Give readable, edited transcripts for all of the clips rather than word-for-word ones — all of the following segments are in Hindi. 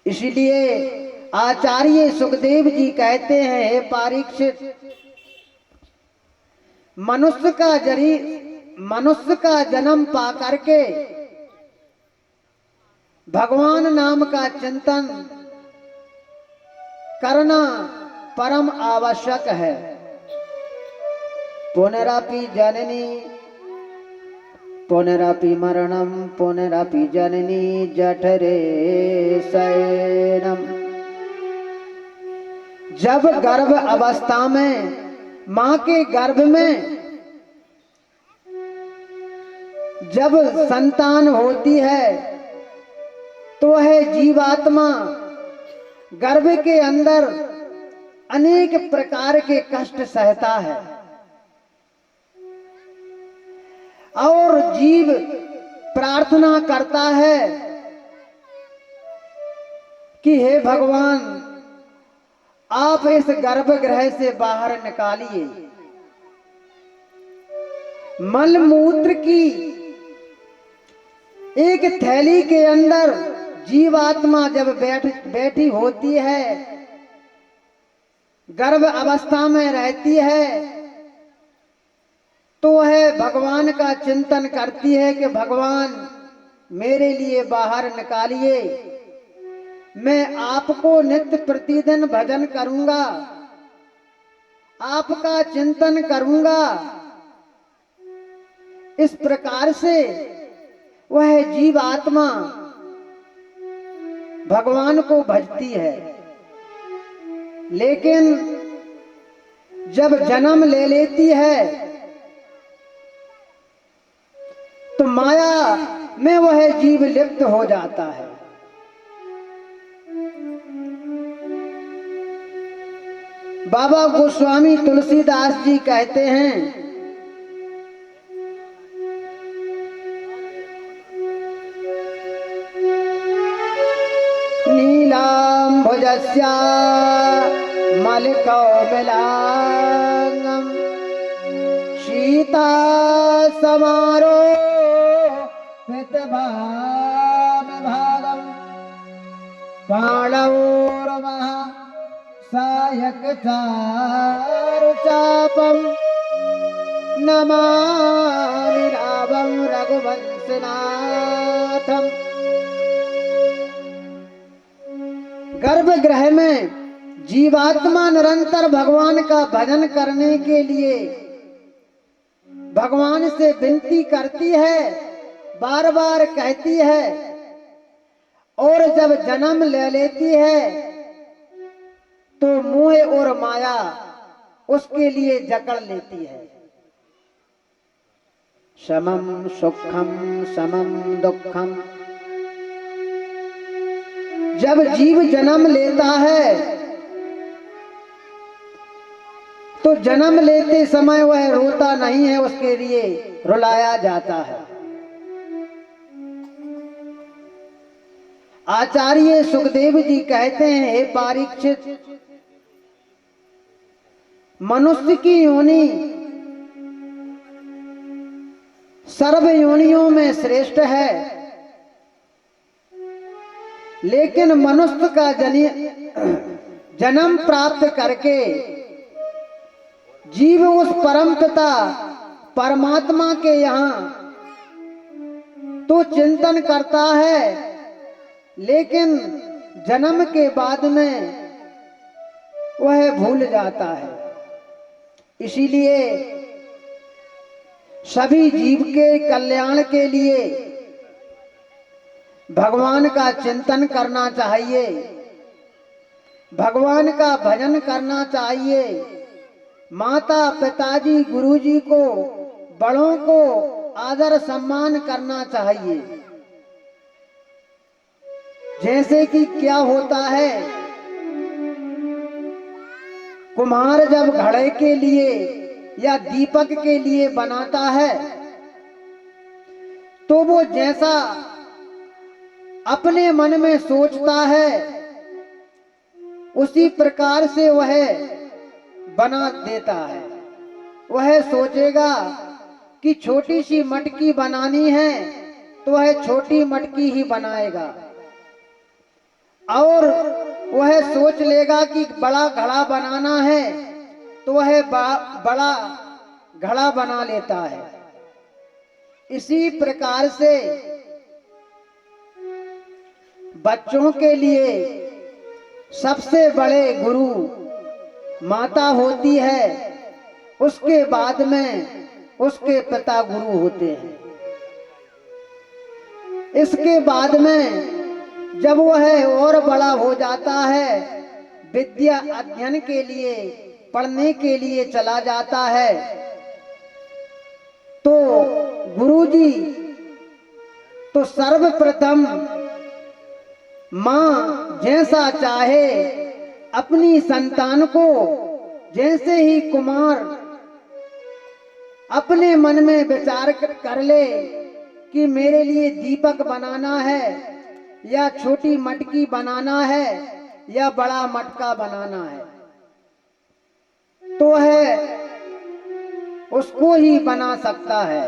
इसलिए आचार्य सुखदेव जी कहते हैं, हे परीक्षित, मनुष्य का जन्म पा करके भगवान नाम का चिंतन करना परम आवश्यक है। पुनरपि जननी पुनरपि मरणम पुनरपि जननी जठरे शयनम। जब गर्भ अवस्था में मां के गर्भ में जब संतान होती है तो वह जीवात्मा गर्भ के अंदर अनेक प्रकार के कष्ट सहता है और जीव प्रार्थना करता है कि हे भगवान, आप इस गर्भगृह से बाहर निकालिए। मल मूत्र की एक थैली के अंदर जीवात्मा जब बैठी होती है, गर्भ अवस्था में रहती है, तो वह भगवान का चिंतन करती है कि भगवान मेरे लिए बाहर निकालिए, मैं आपको नित्य प्रतिदिन भजन करूंगा, आपका चिंतन करूंगा। इस प्रकार से वह जीवात्मा भगवान को भजती है। लेकिन जब जन्म ले लेती है तो माया में वह जीव लिप्त हो जाता है। बाबा गोस्वामी तुलसीदास जी कहते हैं, नीलाम्बुजस्या मलिकौमिलांगम् सीता समारोहितभागम् पाणौर्मः सायकचारुचापम् नमामि रामं रघुवंशनाथम्। गर्भगृह में जीवात्मा निरंतर भगवान का भजन करने के लिए भगवान से विनती करती है, बार बार कहती है, और जब जन्म ले लेती है तो मोह और माया उसके लिए जकड़ लेती है। समम सुखम समम दुखम। जब जीव जन्म लेता है तो जन्म लेते समय वह रोता नहीं है, उसके लिए रुलाया जाता है। आचार्य सुखदेव जी कहते हैं, हे परीक्षित, मनुष्य की योनि सर्व योनियों में श्रेष्ठ है, लेकिन मनुष्य का जन्म प्राप्त करके जीव उस परम पिता परमात्मा के यहाँ तो चिंतन करता है, लेकिन जन्म के बाद में वह भूल जाता है। इसीलिए सभी जीव के कल्याण के लिए भगवान का चिंतन करना चाहिए, भगवान का भजन करना चाहिए। माता पिताजी गुरुजी को, बड़ों को आदर सम्मान करना चाहिए। जैसे कि क्या होता है, कुम्हार जब घड़े के लिए या दीपक के लिए बनाता है तो वो जैसा अपने मन में सोचता है उसी प्रकार से वह बना देता है। वह सोचेगा कि छोटी सी मटकी बनानी है तो वह छोटी मटकी ही बनाएगा, और वह सोच लेगा कि बड़ा घड़ा बनाना है तो वह बड़ा घड़ा बना लेता है। इसी प्रकार से बच्चों के लिए सबसे बड़े गुरु माता होती है, उसके बाद में उसके पिता गुरु होते हैं। इसके बाद में जब वह और बड़ा हो जाता है, विद्या अध्ययन के लिए पढ़ने के लिए चला जाता है, तो गुरुजी तो सर्वप्रथम माँ जैसा चाहे अपनी संतान को, जैसे ही कुमार अपने मन में विचार कर ले कि मेरे लिए दीपक बनाना है या छोटी मटकी बनाना है या बड़ा मटका बनाना है, तो है उसको ही बना सकता है।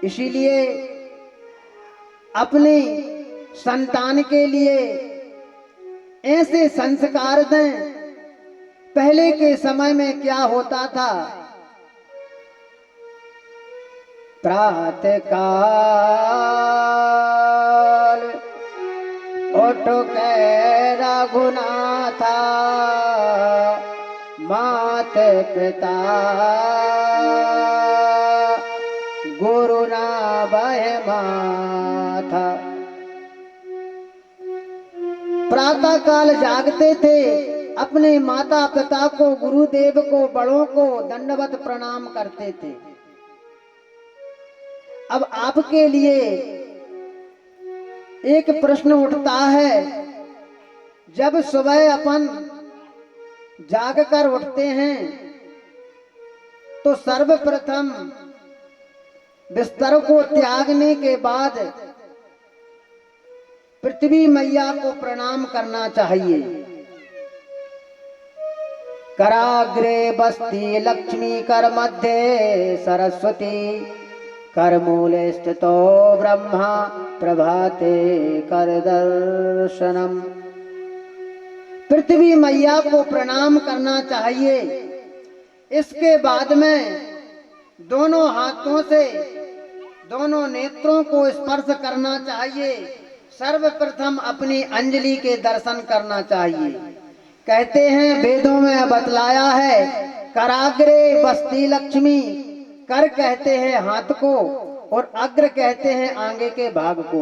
इसीलिए अपनी संतान के लिए ऐसे संस्कार दें। पहले के समय में क्या होता था, प्रातः काल उठ के रघुनाथा, मात पिता गुरु ना बह माथा। प्रातः काल जागते थे, अपने माता पिता को, गुरुदेव को, बड़ों को दंडवत प्रणाम करते थे। अब आपके लिए एक प्रश्न उठता है, जब सुबह अपन जागकर उठते हैं तो सर्वप्रथम बिस्तर को त्यागने के बाद पृथ्वी मैया को प्रणाम करना चाहिए। कराग्रे बस्ती लक्ष्मी, कर मध्य सरस्वती, कर मूले स्थितो ब्रह्मा, प्रभाते कर दर्शनम। पृथ्वी मैया को प्रणाम करना चाहिए। इसके बाद में दोनों हाथों से दोनों नेत्रों को स्पर्श करना चाहिए। सर्वप्रथम अपनी अंजलि के दर्शन करना चाहिए। कहते हैं, वेदों में बतलाया है, कराग्रे बस्ती लक्ष्मी। कर कहते हैं हाथ को और अग्र कहते हैं आगे के भाग को।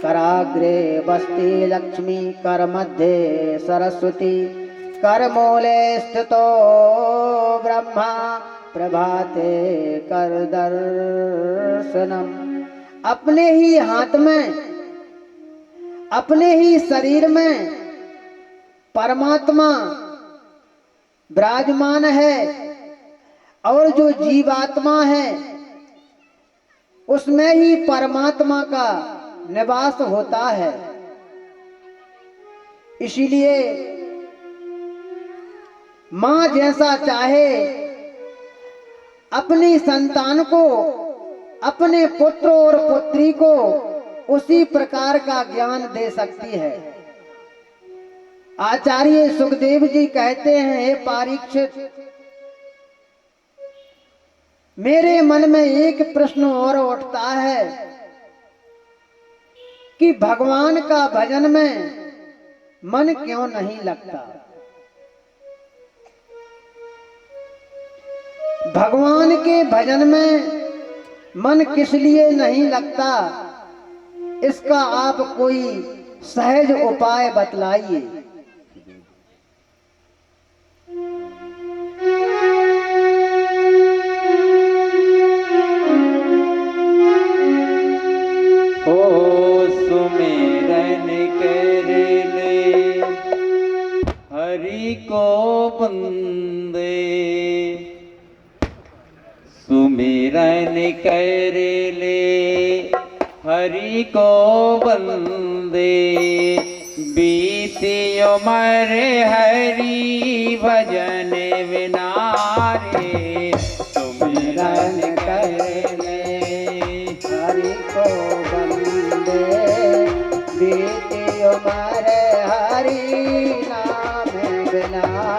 कराग्रे बस्ती लक्ष्मी, कर मध्य सरस्वती, कर मूले स्थितो ब्रह्मा, प्रभाते कर दर्शनम। अपने ही हाथ में, अपने ही शरीर में परमात्मा विराजमान है और जो जीवात्मा है उसमें ही परमात्मा का निवास होता है। इसीलिए मां जैसा चाहे अपनी संतान को, अपने पुत्र और पुत्री को उसी प्रकार का ज्ञान दे सकती है। आचार्य सुखदेव जी कहते हैं, हे परीक्षित, मेरे मन में एक प्रश्न और उठता है कि भगवान का भजन में मन क्यों नहीं लगता? भगवान के भजन में मन किस लिए नहीं लगता? इसका आप कोई सहज उपाय बतलाइए। सुमिरन कर ले हरि को बंदे, सुमिरन कर ले हरि को बंदे, बीती उमर हरि भजन बिना रे। सुमिरन कर ले हरि को बंदे, बीती उमर हरि करना